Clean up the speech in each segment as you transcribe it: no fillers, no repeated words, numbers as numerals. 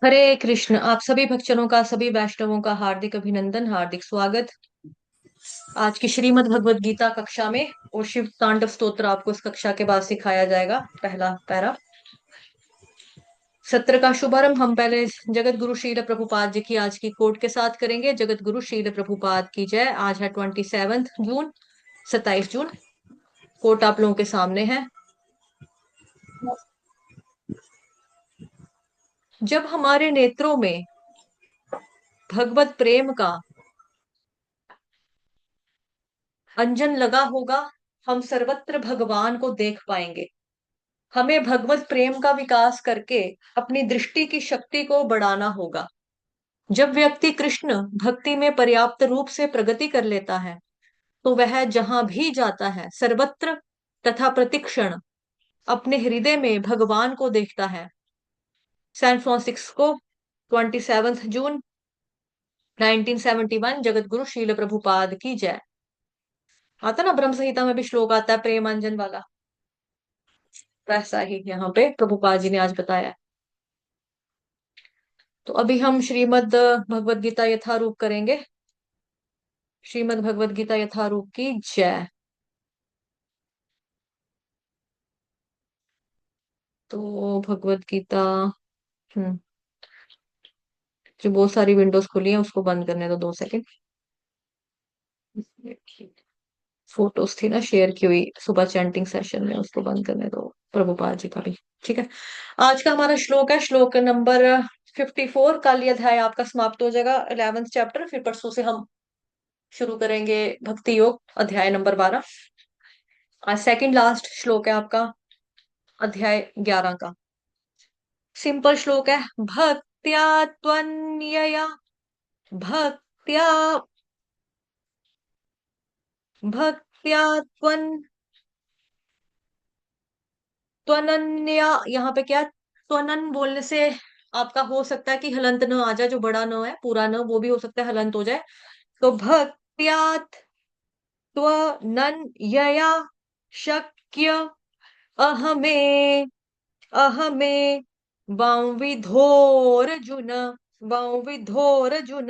हरे कृष्ण। आप सभी भक्तजनों का, सभी वैष्णवों का हार्दिक अभिनंदन, हार्दिक स्वागत। आज की श्रीमद् भगवद गीता कक्षा में और शिव तांडव स्तोत्र आपको इस कक्षा के बाद सिखाया जाएगा। पहला पैरा। सत्र का शुभारंभ हम पहले जगत गुरु श्रील प्रभुपाद जी की आज की कोट के साथ करेंगे। जगत गुरु श्रील प्रभुपाद की जय। आज है 27 जून, 27 जून। कोट आप लोगों के सामने है। जब हमारे नेत्रों में भगवत प्रेम का अंजन लगा होगा, हम सर्वत्र भगवान को देख पाएंगे। हमें भगवत प्रेम का विकास करके अपनी दृष्टि की शक्ति को बढ़ाना होगा। जब व्यक्ति कृष्ण भक्ति में पर्याप्त रूप से प्रगति कर लेता है, तो वह जहां भी जाता है सर्वत्र तथा प्रतिक्षण अपने हृदय में भगवान को देखता है। सैन फ्रांसिस्को, 27 जून 1971। जगत गुरु शील प्रभुपाद की जय। आता ना ब्रह्म संहिता में भी श्लोक आता है प्रेम अंजन वाला, वैसा ही यहाँ पे प्रभुपाद जी ने आज बताया है। तो अभी हम श्रीमद् भगवद गीता यथारूप करेंगे। श्रीमद् भगवद गीता यथारूप की जय। तो भगवद गीता, हम्म जो बहुत सारी विंडोज खुली हैं उसको बंद करने दो 2 सेकंड। फोटोज थी ना शेयर की हुई सुबह चैंटिंग सेशन में, उसको बंद करने दो। प्रभुपाद जी का भी ठीक है। आज का हमारा श्लोक है श्लोक नंबर 54। कल ये अध्याय आपका समाप्त हो जाएगा, 11th चैप्टर। फिर परसों से हम शुरू करेंगे भक्ति योग अध्याय नंबर 12। आज सेकंड लास्ट श्लोक है आपका अध्याय 11 का। सिंपल श्लोक है। भक्त्या त्वन्यया, भक्त्या, भक्त्या त्वनन्या। यहाँ पे क्या, त्वनन बोलने से आपका हो सकता है कि हलंत न आ जाए, जो बड़ा न है पूरा न, वो भी हो सकता है हलंत हो जाए। तो भक्त्यात् त्वनन्यया शक्य अहमे, अहमे वांविधोरर्जुन, वांविधोरर्जुन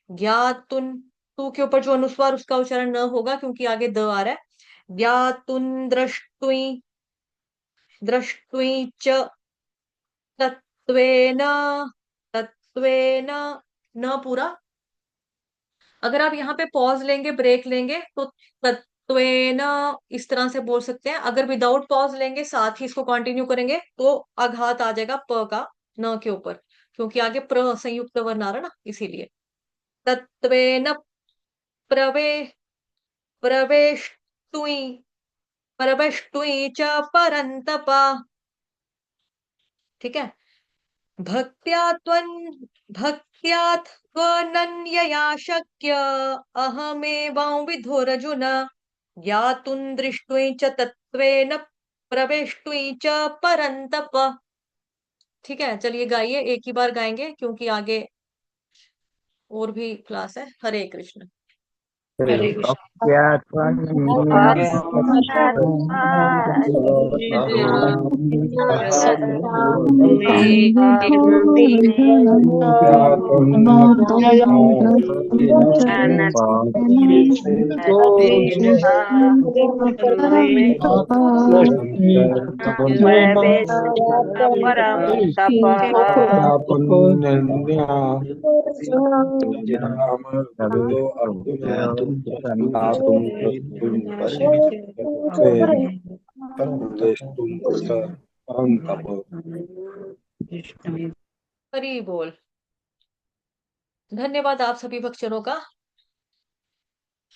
ज्ञातुन। तू के ऊपर जो अनुस्वार उसका उच्चारण न होगा क्योंकि आगे द आ रहा है। ज्ञातुन द्रष्टुई, द्रष्टुई च तत्वेन, तत्वेन न पूरा। अगर आप यहाँ पे पॉज लेंगे, ब्रेक लेंगे तो तत्वेन इस तरह से बोल सकते हैं। अगर विदाउट पॉज लेंगे, साथ ही इसको कंटिन्यू करेंगे, तो आघात आ जाएगा प का न के ऊपर, क्योंकि आगे प्र संयुक्त वर्ण आ रहा ना, इसीलिए। तत्वेन प्रवे, प्रवेष्टुई, प्रवेष्टुई च परन्तप। ठीक है। भक्त्या त्वन्, भक्त्या त्वनन्यया शक्य अहमेवांविधोरर्जुन ज्ञातुं दृष्टुं च तत्त्वेन प्रवेष्टुं च परन्तप। ठीक है, चलिए गाइए, एक ही बार गाएंगे क्योंकि आगे और भी क्लास है। हरे कृष्ण। हरे कृष्ण। परम तपः हरि बोल। धन्यवाद आप सभी भक्तजनों का।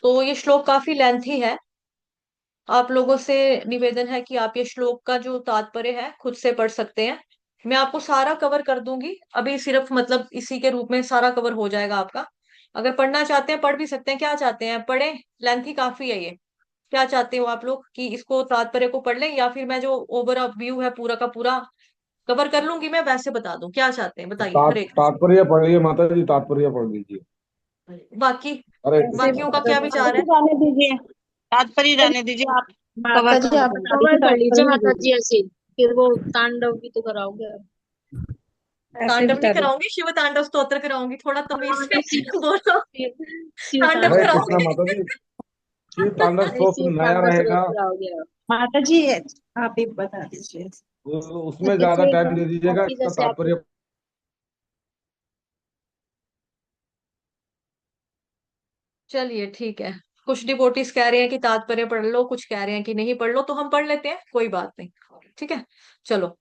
तो ये श्लोक काफी लेंथी है। आप लोगों से निवेदन है कि आप ये श्लोक का जो तात्पर्य है खुद से पढ़ सकते हैं। मैं आपको सारा कवर कर दूंगी अभी, सिर्फ मतलब इसी के रूप में सारा कवर हो जाएगा आपका। अगर पढ़ना चाहते हैं पढ़ भी सकते हैं। क्या चाहते हैं, पढ़ें? लेंथी काफी है ये। क्या चाहते हो आप लोग, कि इसको तात्पर्य को पढ़ लें, या फिर मैं जो ओवर व्यू है पूरा का पूरा कवर कर लूंगी, मैं वैसे बता दूं? क्या चाहते हैं बताइए। हरे कृष्ण। तात्पर्य पढ़िए माता जी, तात्पर्य पढ़ लीजिए। बाकी हरे ऐसे बाकियों का कृष्ण। क्या विचार है? जाने दीजिए, तात्पर्य जाने दीजिए। आप माता कवर जी कर आप दो। कवर कर लीजिए माता जी, ऐसे फिर वो तांडव भी तो कराओगे आप। ऐसे तांडव नहीं बता दो। कराऊंगी, शिव तांडव स्तोत्र कराऊंगी, थोड़ा तमीज हाँ, से बोलो। शिव तांडव हरे तांडव कृष्णा कराऊंगी। माता जी, शिव तांडव अरे स्तोत्र शिव नया तांडव रहेगा, स्तोत्र आओगे आप। माता जी आप ही बता दीजिए। उसमें ज्यादा ऐसे टाइम एकदम दे दीजिएगा, आपकी इसका जैसे आप। तात्पर्य। चलिए ठीक है, कुछ डिवोटीज कह रहे हैं कि तात्पर्य पढ़ लो, कुछ कह रहे हैं कि नहीं पढ़ लो, तो हम पढ़ लेते हैं, कोई बात नहीं। ठीक है, चलो।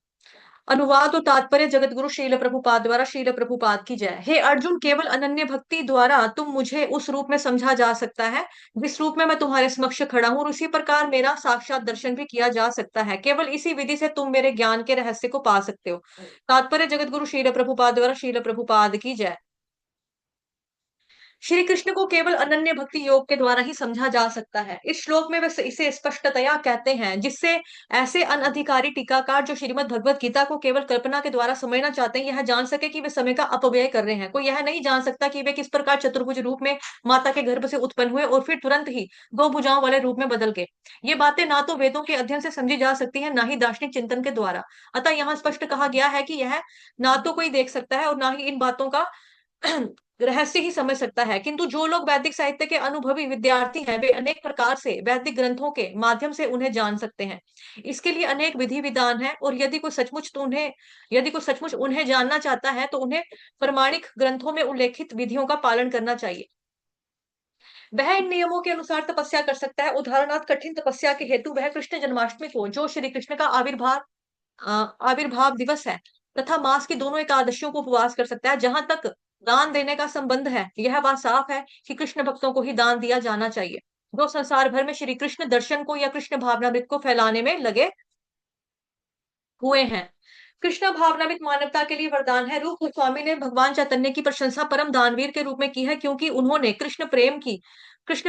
अनुवाद और तात्पर्य जगत गुरु शील प्रभुपाद द्वारा। शील प्रभुपाद की जय। हे अर्जुन, केवल अनन्य भक्ति द्वारा तुम मुझे उस रूप में समझा जा सकता है जिस रूप में मैं तुम्हारे समक्ष खड़ा हूं, और उसी प्रकार मेरा साक्षात दर्शन भी किया जा सकता है। केवल इसी विधि से तुम मेरे ज्ञान के रहस्य को पा सकते हो। तात्पर्य जगत गुरु शील प्रभुपाद द्वारा। शील प्रभुपाद की जय। श्री कृष्ण को केवल अनन्य भक्ति योग के द्वारा ही समझा जा सकता है। इस श्लोक में वे इसे स्पष्टतया कहते हैं, जिससे ऐसे अनधिकारी टीकाकार जो श्रीमद् भगवत गीता को केवल कल्पना के द्वारा समझना चाहते हैं, यह जान सके कि वे समय का अपव्यय कर रहे हैं। कोई यह नहीं जान सकता कि वे किस प्रकार चतुर्भुज रूप में माता के गर्भ से उत्पन्न हुए और फिर तुरंत ही दो भुजाओं वाले रूप में बदल गए। ये बातें ना तो वेदों के अध्ययन से समझी जा सकती है, ना ही दार्शनिक चिंतन के द्वारा। अतः यहाँ स्पष्ट कहा गया है कि यह ना तो कोई देख सकता है और ना ही इन बातों का रहस्य ही समझ सकता है। किंतु जो लोग वैदिक साहित्य के अनुभवी विद्यार्थी हैं, वे अनेक प्रकार से वैदिक ग्रंथों के माध्यम से उन्हें जान सकते हैं। इसके लिए अनेक विधि विधान है, और यदि कोई सचमुच उन्हें जानना चाहता है, तो उन्हें प्रमाणिक ग्रंथों में उल्लेखित विधियों का पालन करना चाहिए। वह इन नियमों के अनुसार तपस्या कर सकता है। उदाहरणार्थ, कठिन तपस्या के हेतु वह कृष्ण जन्माष्टमी को, जो श्री कृष्ण का आविर्भाव दिवस है, तथा मास की दोनों एकादशियों को उपवास कर सकता है। जहां तक दान देने का संबंध है, यह बात साफ है कि कृष्ण भक्तों को ही दान दिया जाना चाहिए, जो संसार भर में श्री कृष्ण दर्शन को या कृष्ण भावनामृत को फैलाने में लगे हुए हैं। कृष्ण भावनामृत मानवता के लिए वरदान है। रूप गोस्वामी ने भगवान चैतन्य की प्रशंसा परम दानवीर के रूप में की है, क्योंकि उन्होंने कृष्ण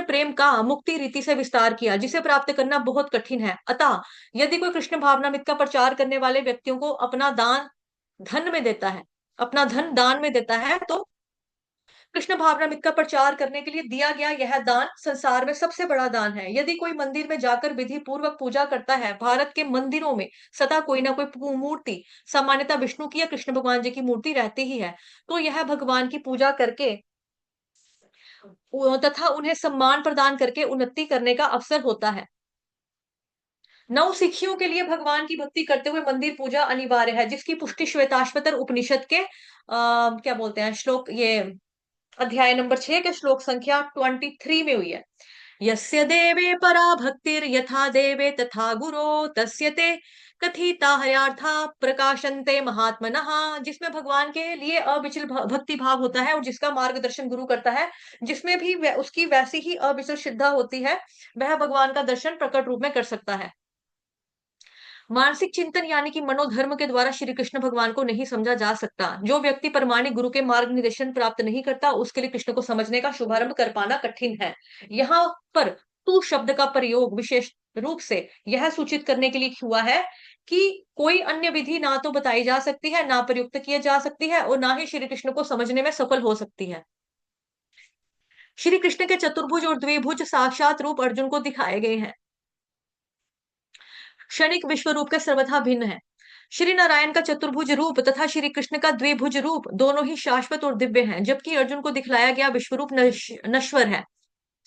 प्रेम का मुक्ति रीति से विस्तार किया, जिसे प्राप्त करना बहुत कठिन है। अतः यदि कोई कृष्ण भावनामृत का प्रचार करने वाले व्यक्तियों को अपना धन दान में देता है, तो कृष्ण भावनामृत का प्रचार करने के लिए दिया गया यह दान संसार में सबसे बड़ा दान है। यदि कोई मंदिर में जाकर विधि पूर्वक पूजा करता है, भारत के मंदिरों में सदा कोई ना कोई मूर्ति, सामान्यतः विष्णु की या कृष्ण भगवान जी की मूर्ति रहती ही है, तो यह भगवान की पूजा करके तथा उन्हें सम्मान प्रदान करके उन्नति करने का अवसर होता है। नव सिखियों के लिए भगवान की भक्ति करते हुए मंदिर पूजा अनिवार्य है, जिसकी पुष्टि श्वेताश्वतर उपनिषद के क्या बोलते हैं श्लोक, ये अध्याय नंबर 6 के श्लोक संख्या 23 में हुई है। यस्य देवे परा भक्तिर यथा देवे तथा गुरो तस्य ते कथिता हयार्था प्रकाशन्ते महात्मनः। जिसमें भगवान के लिए अविचल भक्ति भाव होता है, और जिसका मार्गदर्शन गुरु करता है, जिसमें भी उसकी वैसी ही अविचल श्रद्धा होती है, वह भगवान का दर्शन प्रकट रूप में कर सकता है। मानसिक चिंतन यानी कि मनोधर्म के द्वारा श्री कृष्ण भगवान को नहीं समझा जा सकता। जो व्यक्ति प्रमाणिक गुरु के मार्ग निर्देशन प्राप्त नहीं करता, उसके लिए कृष्ण को समझने का शुभारंभ कर पाना कठिन है। यहाँ पर तू शब्द का प्रयोग विशेष रूप से यह सूचित करने के लिए हुआ है कि कोई अन्य विधि ना तो बताई जा सकती है, ना प्रयुक्त की जा सकती है, और ना ही श्री कृष्ण को समझने में सफल हो सकती है। श्री कृष्ण के चतुर्भुज और द्विभुज साक्षात रूप अर्जुन को दिखाए गए हैं। क्षणिक विश्व रूप के सर्वथा भिन्न है। श्री नारायण का चतुर्भुज रूप तथा श्री कृष्ण का द्विभुज रूप दोनों ही शाश्वत और दिव्य हैं, जबकि अर्जुन को दिखलाया गया विश्व रूप नश्वर है।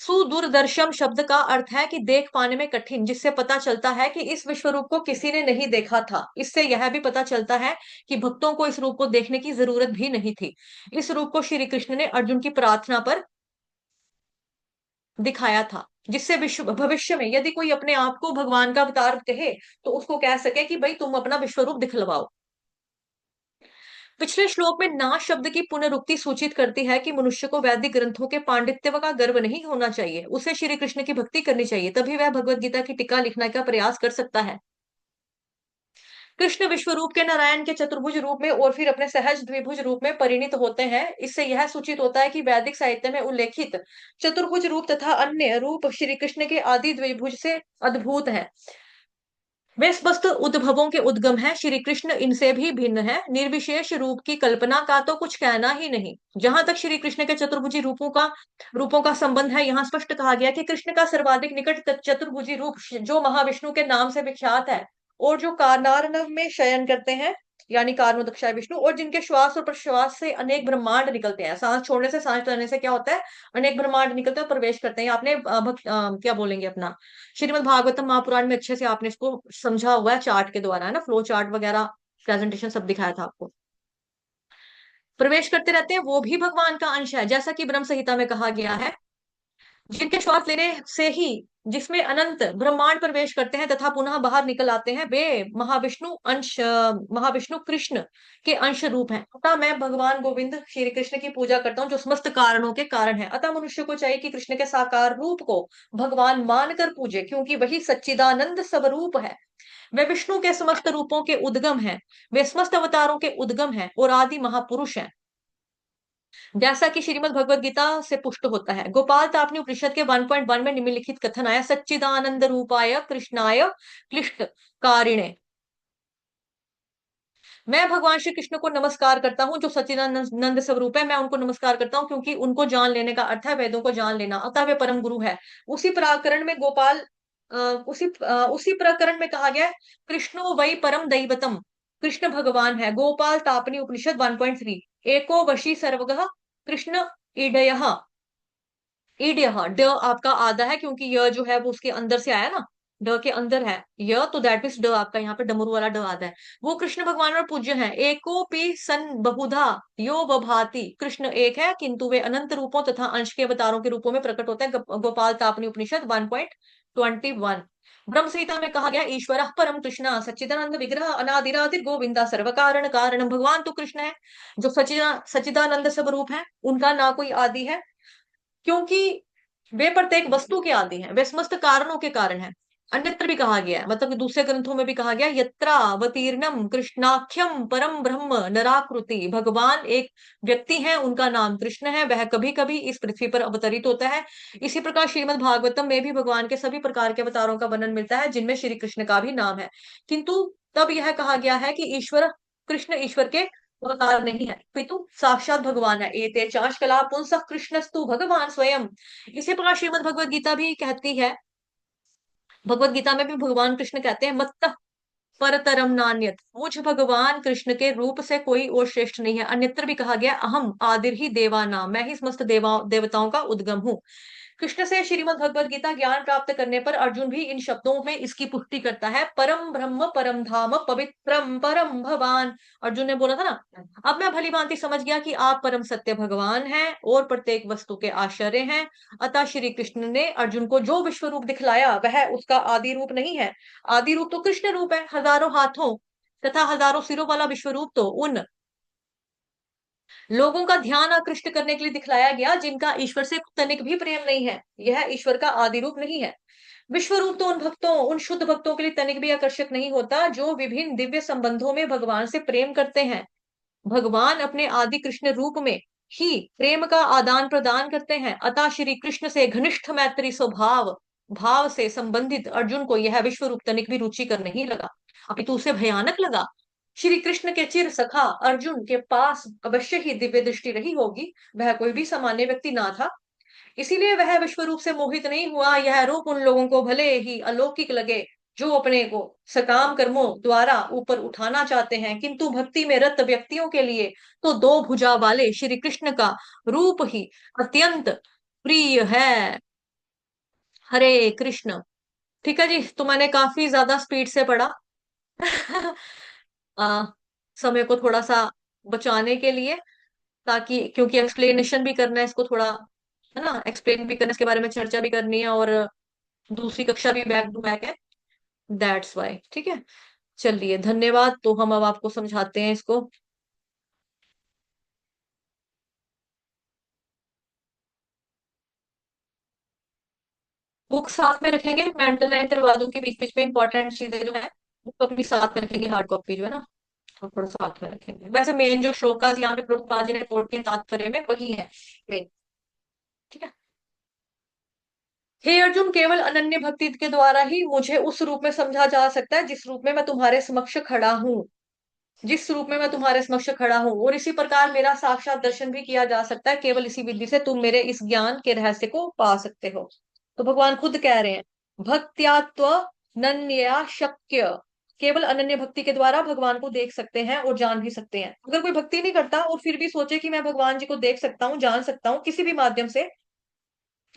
सुदूरदर्शम शब्द का अर्थ है कि देख पाने में कठिन, जिससे पता चलता है कि इस विश्व रूप को किसी ने नहीं देखा था। इससे यह भी पता चलता है कि भक्तों को इस रूप को देखने की जरूरत भी नहीं थी। इस रूप को श्री कृष्ण ने अर्जुन की प्रार्थना पर दिखाया था, जिससे भविष्य में यदि कोई अपने आप को भगवान का अवतार कहे, तो उसको कह सके कि भाई तुम अपना विश्व रूप दिखलवाओ। पिछले श्लोक में ना शब्द की पुनरुक्ति सूचित करती है कि मनुष्य को वैदिक ग्रंथों के पांडित्य का गर्व नहीं होना चाहिए, उसे श्री कृष्ण की भक्ति करनी चाहिए, तभी वह भगवत गीता की टीका लिखने का प्रयास कर सकता है। कृष्ण विश्व रूप के नारायण के चतुर्भुज रूप में और फिर अपने सहज द्विभुज रूप में परिणित होते हैं। इससे यह सूचित होता है कि वैदिक साहित्य में उल्लेखित चतुर्भुज रूप तथा अन्य रूप श्री कृष्ण के आदि द्विभुज से अद्भुत है। वे स्पष्ट उद्भवों के उद्गम है। श्री कृष्ण इनसे भी भिन्न है। निर्विशेष रूप की कल्पना का तो कुछ कहना ही नहीं। जहां तक श्री कृष्ण के चतुर्भुजी रूपों का संबंध है, यहाँ स्पष्ट कहा गया कि कृष्ण का सर्वाधिक निकट चतुर्भुजी रूप जो महाविष्णु के नाम से विख्यात है, और जो कारनार्णव में शयन करते हैं, यानी कारणोदक्षाय विष्णु, और जिनके श्वास और प्रश्वास से अनेक ब्रह्मांड निकलते हैं। सांस छोड़ने से, सांस लेने से क्या होता है, अनेक ब्रह्मांड निकलते हैं और प्रवेश करते हैं। आपने क्या बोलेंगे अपना श्रीमद् भागवतम महापुराण में अच्छे से आपने इसको समझा हुआ है चार्ट के द्वारा, है ना, फ्लो चार्ट वगैरह प्रेजेंटेशन सब दिखाया था आपको। प्रवेश करते रहते हैं, वो भी भगवान का अंश है, जैसा कि ब्रह्म संहिता में कहा गया है। जिनके श्वास लेने से ही, जिसमें अनंत ब्रह्मांड प्रवेश करते हैं तथा पुनः बाहर निकल आते हैं, वे महाविष्णु कृष्ण के अंश रूप हैं। अतः मैं भगवान गोविंद श्री कृष्ण की पूजा करता हूँ, जो समस्त कारणों के कारण है। अतः मनुष्य को चाहिए कि कृष्ण के साकार रूप को भगवान मानकर पूजे, क्योंकि वही सच्चिदानंद स्वरूप है। वे विष्णु के समस्त रूपों के उद्गम हैं, वे समस्त अवतारों के उद्गम हैं और आदि महापुरुष हैं, जैसा कि श्रीमद् भगवत गीता से पुष्ट होता है। गोपाल तापनी उपनिषद के 1.1 में निम्नलिखित कथन आया, सच्चिदानंद रूपाय कृष्णाय क्लिष्ट कारिणे। मैं भगवान श्री कृष्ण को नमस्कार करता हूँ, जो सच्चिदानंद स्वरूप है। मैं उनको नमस्कार करता हूँ क्योंकि उनको जान लेने का अर्थ है वेदों को जान लेना, अतः वे परम गुरु है। उसी प्रकरण में उसी प्रकरण में कहा गया है, कृष्णो वै परम दैवतम, कृष्ण भगवान है। गोपाल तापनी उपनिषद 1.3, एको वशी सर्वगः कृष्ण ईडयः। ईडयः, ड आपका आधा है क्योंकि यह जो है वो उसके अंदर से आया ना, ड के अंदर है यह, तो दैट मीन्स ड आपका यहाँ पे डमरू वाला ड आधा है। वो कृष्ण भगवान और पूज्य हैं। एकोपि सन बहुधा यो वभाति, कृष्ण एक है किंतु वे अनंत रूपों तथा अंश के अवतारों के रूपों में प्रकट होते हैं। गोपाल तापनी उपनिषद 1.21। ब्रह्म संहिता में कहा गया, ईश्वर परम कृष्ण सच्चिदानंद विग्रह अनादिरादिर गोविंदा सर्व कारण कारण। भगवान तो कृष्ण है जो सच्चिदानंद स्वरूप है, उनका ना कोई आदि है, क्योंकि वे प्रत्येक वस्तु के आदि हैं, वे समस्त कारणों के कारण हैं। अन्यत्र भी कहा गया है, मतलब कि दूसरे ग्रंथों में भी कहा गया, यत्रावतीर्णम कृष्णाख्यम परम ब्रह्म नराकृति। भगवान एक व्यक्ति है, उनका नाम कृष्ण है, वह कभी कभी इस पृथ्वी पर अवतरित होता है। इसी प्रकार श्रीमद् भागवतम में भी भगवान के सभी प्रकार के अवतारों का वर्णन मिलता है, जिनमें श्री कृष्ण का भी नाम है। किंतु तब यह कहा गया है कि ईश्वर कृष्ण ईश्वर के अवतार नहीं है, पितु साक्षात भगवान है। एते चाश कला पुंसः कृष्णस्तु भगवान स्वयं। इसी प्रकार श्रीमद् भगवत गीता भी कहती है, भगवत गीता में भी भगवान कृष्ण कहते हैं, मत्तः परतरम नान्यत, मुझ भगवान कृष्ण के रूप से कोई और श्रेष्ठ नहीं है। अन्यत्र भी कहा गया, अहम आदिर ही देवा नाम, मैं ही समस्त देवताओं का उद्गम हूँ। कृष्ण से श्रीमद् भगवत गीता ज्ञान प्राप्त करने पर अर्जुन भी इन शब्दों में इसकी पुष्टि करता है, परम ब्रह्म परम धाम पवित्रम परम भगवान। अर्जुन ने बोला था ना, अब मैं भली भांति समझ गया कि आप परम सत्य भगवान हैं और प्रत्येक वस्तु के आश्चर्य हैं। अतः श्री कृष्ण ने अर्जुन को जो विश्व रूप दिखलाया वह उसका आदि रूप नहीं है। आदि रूप तो कृष्ण रूप है, हजारों हाथों तथा हजारों सिरों वाला विश्व रूप तो उन लोगों का ध्यान आकृष्ट करने के लिए दिखलाया गया जिनका ईश्वर से तनिक भी प्रेम नहीं है। यह ईश्वर का आदि रूप नहीं है। विश्व रूप तो उन शुद्ध भक्तों के लिए तनिक भी आकर्षक नहीं होता, जो विभिन्न दिव्य संबंधों में भगवान से प्रेम करते हैं। भगवान अपने आदि कृष्ण रूप में ही प्रेम का आदान प्रदान करते हैं। अतः श्री कृष्ण से घनिष्ठ मैत्री स्वभाव भाव से संबंधित अर्जुन को यह विश्व रूप तनिक भी रुचिकर नहीं लगा, अपितु उसे भयानक लगा। श्री कृष्ण के चिर सखा अर्जुन के पास अवश्य ही दिव्य दृष्टि रही होगी, वह कोई भी सामान्य व्यक्ति ना था, इसीलिए वह विश्व रूप से मोहित नहीं हुआ। यह रूप उन लोगों को भले ही अलौकिक लगे जो अपने को सकाम कर्मों द्वारा ऊपर उठाना चाहते हैं, किंतु भक्ति में रत व्यक्तियों के लिए तो दो भुजा वाले श्री कृष्ण का रूप ही अत्यंत प्रिय है। हरे कृष्ण। ठीक है जी, तो मैंने काफी ज्यादा स्पीड से पढ़ा। आ, समय को थोड़ा सा बचाने के लिए, ताकि क्योंकि एक्सप्लेनेशन भी करना है इसको थोड़ा, है ना, एक्सप्लेन भी करना है, इसके बारे में चर्चा भी करनी है, और दूसरी कक्षा भी बैक टू बैक है, दैट्स वाई। ठीक है, चलिए धन्यवाद। तो हम अब आपको समझाते हैं इसको। बुक साथ में रखेंगे, मेंटल लाइन करवा दूंगी बीच बीच में, इंपॉर्टेंट चीजें जो है बुक अपनी साथ में रखेंगे, हार्ड कॉपी जो है ना तो थोड़ा साथ में रखेंगे। वैसे मेन जो श्लोकास यहाँ पे प्रभुपाद जी ने कोट के तात्पर्य में वही है main। ठीक है, हे अर्जुन, केवल अनन्य भक्ति के द्वारा ही मुझे उस रूप में समझा जा सकता है जिस रूप में मैं तुम्हारे समक्ष खड़ा हूँ, जिस रूप में मैं तुम्हारे समक्ष खड़ा हूँ, और इसी प्रकार मेरा साक्षात दर्शन भी किया जा सकता है। केवल इसी विधि से तुम मेरे इस ज्ञान के रहस्य को पा सकते हो। तो भगवान खुद कह रहे हैं, भक्त्यात्व नन्या शक्य केवल अनन्य भक्ति के द्वारा भगवान को देख सकते हैं और जान भी सकते हैं। अगर कोई भक्ति नहीं करता और फिर भी सोचे कि मैं भगवान जी को देख सकता हूँ, जान सकता हूँ किसी भी माध्यम से,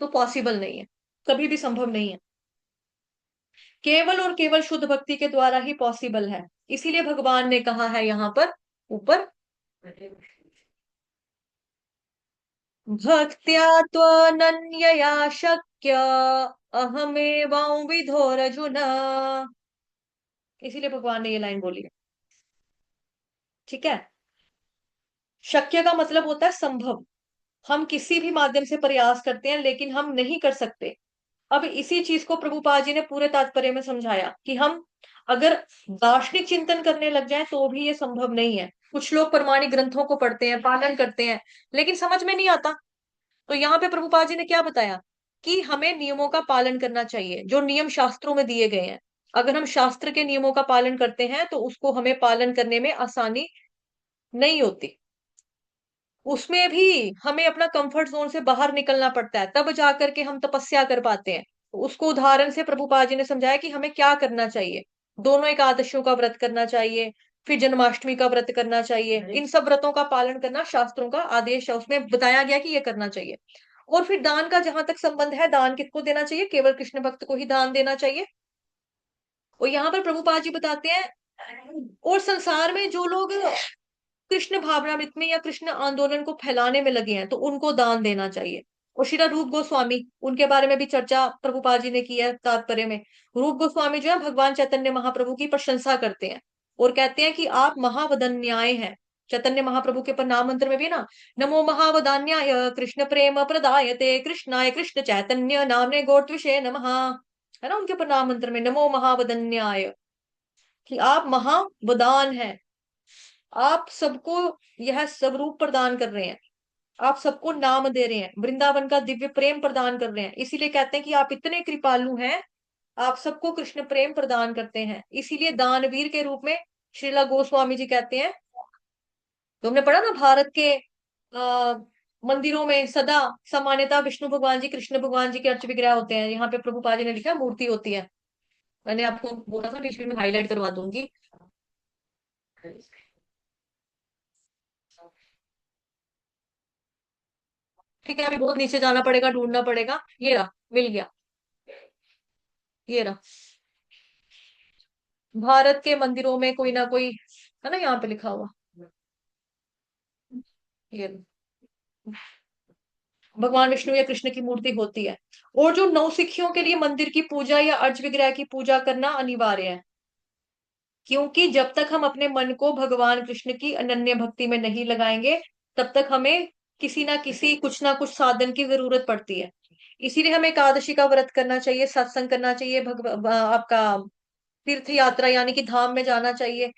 तो पॉसिबल नहीं है, कभी भी संभव नहीं है। केवल और केवल शुद्ध भक्ति के द्वारा ही पॉसिबल है। इसीलिए भगवान ने कहा है यहाँ पर ऊपर, भक्त्या त्वनन्यया शक्य अहमेवांविधोरर्जुन। इसीलिए भगवान ने ये लाइन बोली है। ठीक है। शक्य का मतलब होता है संभव। हम किसी भी माध्यम से प्रयास करते हैं लेकिन हम नहीं कर सकते। अब इसी चीज को प्रभुपाद जी ने पूरे तात्पर्य में समझाया कि हम अगर दार्शनिक चिंतन करने लग जाएं तो भी ये संभव नहीं है। कुछ लोग प्रमाणिक ग्रंथों को पढ़ते हैं, पालन करते हैं, लेकिन समझ में नहीं आता। तो यहाँ पे प्रभुपाद जी ने क्या बताया कि हमें नियमों का पालन करना चाहिए, जो नियम शास्त्रों में दिए गए हैं। अगर हम शास्त्र के नियमों का पालन करते हैं तो उसको हमें पालन करने में आसानी नहीं होती। उसमें भी हमें अपना कंफर्ट जोन से बाहर निकलना पड़ता है, तब जाकर के हम तपस्या कर पाते हैं। तो उसको उदाहरण से प्रभुपाद जी ने समझाया कि हमें क्या करना चाहिए। दोनों एकादशियों का व्रत करना चाहिए, फिर जन्माष्टमी का व्रत करना चाहिए। इन सब व्रतों का पालन करना शास्त्रों का आदेश है, उसमें बताया गया कि ये करना चाहिए। और फिर दान का जहां तक संबंध है, दान किसको देना चाहिए? केवल कृष्ण भक्त को ही दान देना चाहिए। और यहाँ पर प्रभुपाद जी बताते हैं, और संसार में जो लोग कृष्ण भावनामृत में या कृष्ण आंदोलन को फैलाने में लगे हैं तो उनको दान देना चाहिए। और श्री रूप गोस्वामी, उनके बारे में भी चर्चा प्रभुपाद जी ने की है तात्पर्य में। रूप गोस्वामी जो है भगवान चैतन्य महाप्रभु की प्रशंसा करते हैं और कहते हैं कि आप महावदन्याय हैं। चैतन्य महाप्रभु के प्रणाम मंत्र में भी ना, नमो महावदान्याय कृष्ण प्रेम प्रदायते कृष्णाय कृष्ण चैतन्य नामने गोत्विषे नमः, है ना उनके प्रणाम मंत्र में, नमो महावदन्याय, कि आप महावदान हैं। आप सबको यह सब रूप प्रदान कर रहे हैं, आप सबको नाम दे रहे हैं, वृंदावन का दिव्य प्रेम प्रदान कर रहे हैं। इसीलिए कहते हैं कि आप इतने कृपालु हैं, आप सबको कृष्ण प्रेम प्रदान करते हैं। इसीलिए दानवीर के रूप में श्रीला गोस्वामी जी कहते हैं। तुमने पढ़ा ना, भारत के मंदिरों में सदा सामान्यतः विष्णु भगवान जी, कृष्ण भगवान जी के अर्च विग्रह होते हैं। यहाँ पे प्रभुपाद जी ने लिखा मूर्ति होती है। मैंने आपको बोला था बीच में हाईलाइट करवा दूंगी। ठीक है, अभी बहुत नीचे जाना पड़ेगा, ढूंढना पड़ेगा। ये रहा, मिल गया, ये रहा। भारत के मंदिरों में कोई ना कोई, है ना यहाँ पे लिखा हुआ, ये भगवान विष्णु या कृष्ण की मूर्ति होती है। और जो नौसिखियों के लिए मंदिर की पूजा या अर्च विग्रह की पूजा करना अनिवार्य है, क्योंकि जब तक हम अपने मन को भगवान कृष्ण की अनन्य भक्ति में नहीं लगाएंगे, तब तक हमें किसी ना किसी, कुछ ना कुछ साधन की जरूरत पड़ती है। इसीलिए हमें एकादशी का व्रत करना चाहिए, सत्संग करना चाहिए, आपका तीर्थ यात्रा यानी कि धाम में जाना चाहिए।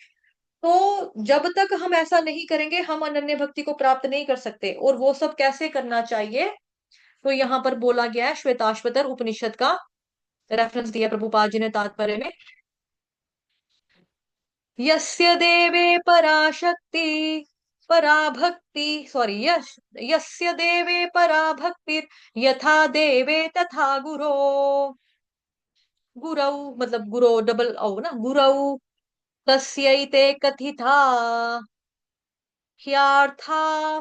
तो जब तक हम ऐसा नहीं करेंगे, हम अनन्य भक्ति को प्राप्त नहीं कर सकते। और वो सब कैसे करना चाहिए, तो यहाँ पर बोला गया है, श्वेताश्वतर उपनिषद का रेफरेंस दिया प्रभुपाद जी ने तात्पर्य में। यस्य देवे पराशक्ति पराभक्ति, सॉरी, यस्य देवे पराभक्ति यथा देवे तथा गुरो, गुरौ मतलब गुरो डबल औ ना, गुरौ तस्यैते कथिता ह्यार्था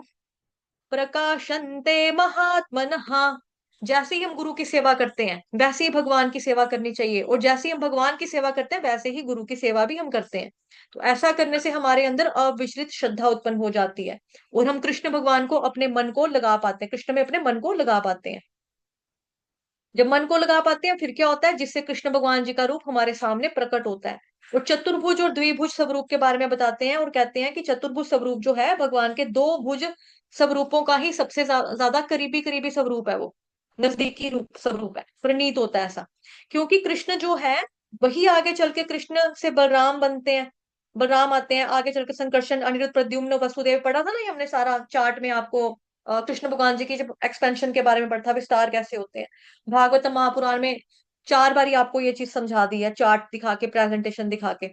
प्रकाशन्ते महात्मनः। जैसे ही हम गुरु की सेवा करते हैं वैसे ही भगवान की सेवा करनी चाहिए, और जैसे ही हम भगवान की सेवा करते हैं वैसे ही गुरु की सेवा भी हम करते हैं। तो ऐसा करने से हमारे अंदर अविचलित श्रद्धा उत्पन्न हो जाती है और हम कृष्ण भगवान को अपने मन को लगा पाते हैं, कृष्ण में अपने मन को लगा पाते हैं। जब मन को लगा पाते हैं फिर क्या होता है, जिससे कृष्ण भगवान जी का रूप हमारे सामने प्रकट होता है। और चतुर्भुज और द्विभुज स्वरूप के बारे में बताते हैं और कहते हैं कि चतुर्भुज स्वरूप जो है भगवान के दो भुज स्वरूपों का ही सबसे ज्यादा करीबी करीबी स्वरूप है, वो नजदीकी रूप स्वरूप है, प्रणीत होता है ऐसा। क्योंकि कृष्ण जो है वही आगे चल के कृष्ण से बलराम बनते हैं, बलराम आते हैं आगे चल के, संकर्षण अनिरुद्ध प्रद्युम्न वसुदेव, पढ़ा था ना ये हमने सारा चार्ट में आपको। कृष्ण भगवान जी की जब एक्सपेंशन के बारे में पढ़ा था, विस्तार कैसे होते हैं। भागवत महापुराण में 4 बारी आपको ये चीज समझा दी है, चार्ट दिखा के, प्रेजेंटेशन दिखा के।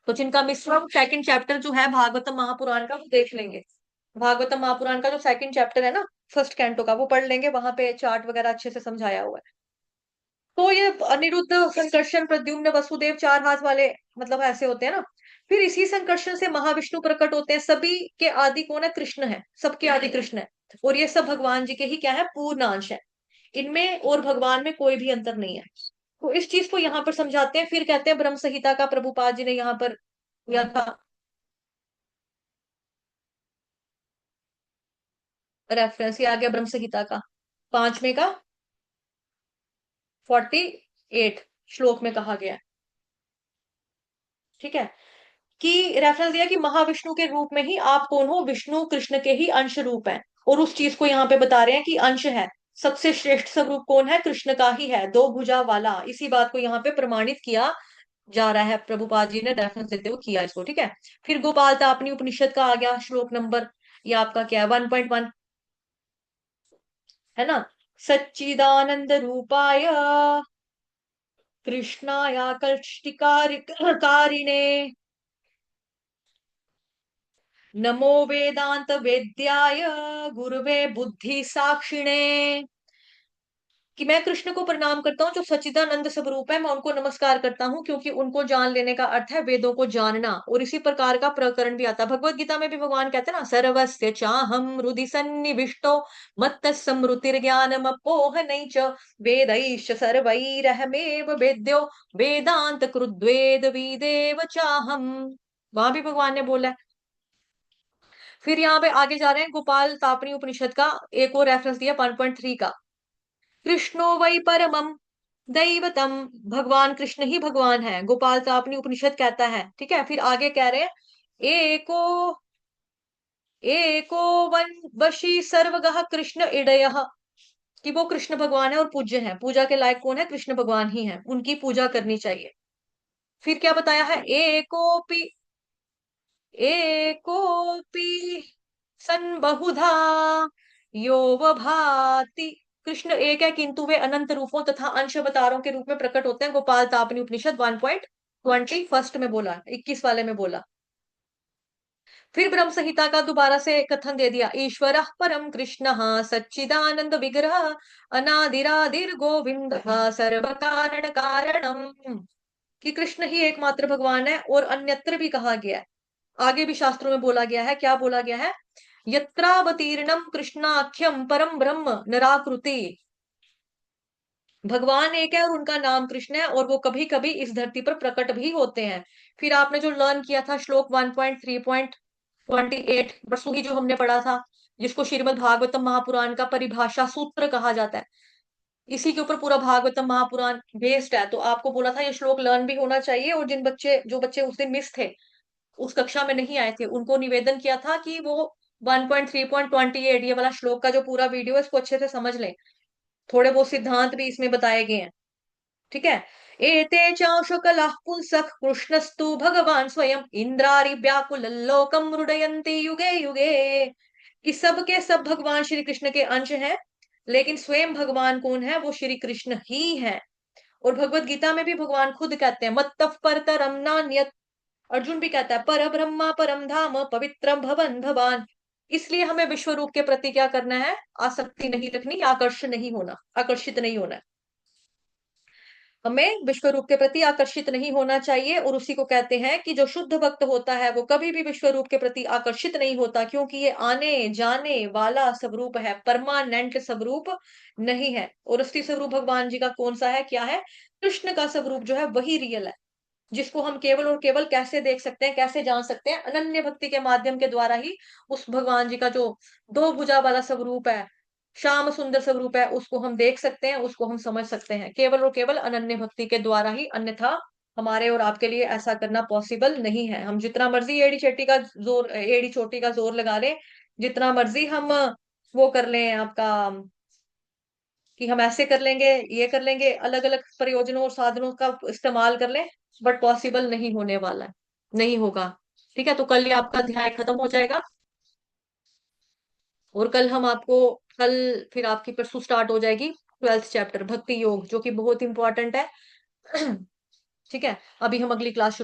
तो जिनका मिश्रण सेकंड चैप्टर जो है भागवत महापुराण का, वो देख लेंगे। भागवत महापुराण का जो सेकंड चैप्टर है ना, फर्स्ट कैंटो का, वो पढ़ लेंगे, वहां पे चार्ट वगैरह अच्छे से समझाया हुआ है। तो ये अनिरुद्ध, संकर्षण, प्रद्युम्न, वसुदेव, चार हाथ वाले, मतलब ऐसे होते हैं ना। फिर इसी संकर्षण से महाविष्णु प्रकट होते हैं। सभी के आदि कौन है? कृष्ण है, सबके आदि कृष्ण है। और ये सब भगवान जी के ही क्या है? पूर्ण अंश है। इनमें और भगवान में कोई भी अंतर नहीं है। तो इस चीज को यहाँ पर समझाते हैं। फिर कहते हैं ब्रह्म संहिता का प्रभुपाद जी ने यहाँ पर किया था रेफरेंस। ये आ गया ब्रह्म संहिता का 5वें का 48 श्लोक में कहा गया है। ठीक है, कि रेफरेंस दिया कि महाविष्णु के रूप में ही आप कौन हो? विष्णु कृष्ण के ही अंश रूप है। और उस चीज को यहाँ पे बता रहे हैं कि अंश है। सबसे श्रेष्ठ स्वरूप कौन है? कृष्ण का ही है, दो भुजा वाला। इसी बात को यहाँ पे प्रमाणित किया जा रहा है। प्रभुपाद जी ने रेफरेंस देते हुए किया इसको। ठीक है, फिर गोपाल तापनी उपनिषद का आ गया श्लोक नंबर, ये आपका क्या है? 1.1 है ना। सच्चिदानंद रूपाय कृष्णाय कारिणे नमो वेदांत वेद्याय गुरुवे बुद्धि साक्षिणे। कि मैं कृष्ण को प्रणाम करता हूँ जो सच्चिदानंद स्वरूप है। मैं उनको नमस्कार करता हूँ क्योंकि उनको जान लेने का अर्थ है वेदों को जानना। और इसी प्रकार का प्रकरण भी आता है भगवत गीता में भी। भगवान कहते हैं ना, सर्वस्य चाहम हृदि सन्निविष्टो मत्त स्मृतिर्ज्ञानम अपोह च वेदैश्च सर्वैरहमेव वेद्यो वेदांत कृद्वेद विदेव चाहम। वहां भी भगवान ने बोला है। फिर यहाँ पे आगे जा रहे हैं, गोपाल तापनी उपनिषद का एक और रेफरेंस दिया 1.3 का। कृष्णो वै परमम दैवतम, भगवान कृष्ण ही भगवान है, गोपाल तापनी उपनिषद कहता है। ठीक है, फिर आगे कह रहे हैं एको एको वन वशी सर्वगः कृष्ण इडय, कि वो कृष्ण भगवान है और पूज्य है। पूजा के लायक कौन है? कृष्ण भगवान ही है, उनकी पूजा करनी चाहिए। फिर क्या बताया है? एकोपि एकोपि सन बहुधा यो भाति। कृष्ण एक है किंतु वे अनंत रूपों तथा अंश अवतारों के रूप में प्रकट होते हैं। गोपाल तापनी उपनिषद 1.21 में बोला, 21 वाले में बोला। फिर ब्रह्म संहिता का दोबारा से कथन दे दिया। ईश्वर परम कृष्ण सच्चिदानंद विग्रह अनादिरादिर गोविंद सर्व कारण कारणम, कि कृष्ण ही एकमात्र भगवान है। और अन्यत्र भी कहा गया है, आगे भी शास्त्रों में बोला गया है। क्या बोला गया है? यत्रावतीर्णम कृष्णाख्यम परम ब्रह्म नराकृति, भगवान एक है और उनका नाम कृष्ण है और वो कभी कभी इस धरती पर प्रकट भी होते हैं। फिर आपने जो लर्न किया था श्लोक 1.3.28 परसों ही जो हमने पढ़ा था, जिसको श्रीमद् भागवतम महापुराण का परिभाषा सूत्र कहा जाता है, इसी के ऊपर पूरा भागवतम महापुराण बेस्ड है। तो आपको बोला था ये श्लोक लर्न भी होना चाहिए। और जो बच्चे उस दिन मिस थे, उस कक्षा में नहीं आए थे, उनको निवेदन किया था कि वो 1.3.28 ये वाला श्लोक का जो पूरा वीडियो है इसको अच्छे से समझ लें। थोड़े बहुत सिद्धांत भी इसमें बताए गए हैं। ठीक है, एते चाशुकलः पुंसः कृष्णस्तु भगवान स्वयं इंद्रारि व्याकुल लोकम रुडयन्ति युगे युगे, कि सब के सब भगवान श्री कृष्ण के अंश हैं, लेकिन स्वयं भगवान कौन है? वो श्री कृष्ण ही है। और भगवत गीता में भी भगवान खुद कहते हैं मत्तः परतरम नान्यत्। अर्जुन भी कहता है पर ब्रह्मा परम धाम पवित्रम भवन भवान। इसलिए हमें विश्व रूप के प्रति क्या करना है? आसक्ति नहीं रखनी, आकर्षित नहीं होना है। हमें विश्व रूप के प्रति आकर्षित नहीं होना चाहिए। और उसी को कहते हैं कि जो शुद्ध भक्त होता है वो कभी भी विश्व रूप के प्रति आकर्षित नहीं होता, क्योंकि ये आने जाने वाला स्वरूप है, परमानेंट स्वरूप नहीं है। और असली स्वरूप भगवान जी का कौन सा है? क्या है? कृष्ण का स्वरूप जो है वही रियल है, जिसको हम केवल और केवल कैसे देख सकते हैं, कैसे जान सकते हैं? अनन्य भक्ति के माध्यम के द्वारा ही उस भगवान जी का जो दो भुजा वाला स्वरूप है, श्याम सुंदर स्वरूप है, उसको हम देख सकते हैं, उसको हम समझ सकते हैं केवल और केवल अनन्य भक्ति के द्वारा ही। अन्यथा हमारे और आपके लिए ऐसा करना पॉसिबल नहीं है। हम जितना मर्जी एड़ी चोटी का जोर लगा लें, जितना मर्जी हम वो कर लें आपका, कि हम ऐसे कर लेंगे, ये कर लेंगे, अलग अलग प्रयोजनों और साधनों का इस्तेमाल कर लें, बट पॉसिबल नहीं होने वाला है, नहीं होगा। ठीक है, तो कल ये आपका अध्याय खत्म हो जाएगा। और कल फिर आपकी परसों स्टार्ट हो जाएगी 12th चैप्टर भक्ति योग, जो कि बहुत इंपॉर्टेंट है। ठीक है, अभी हम अगली क्लास शुरू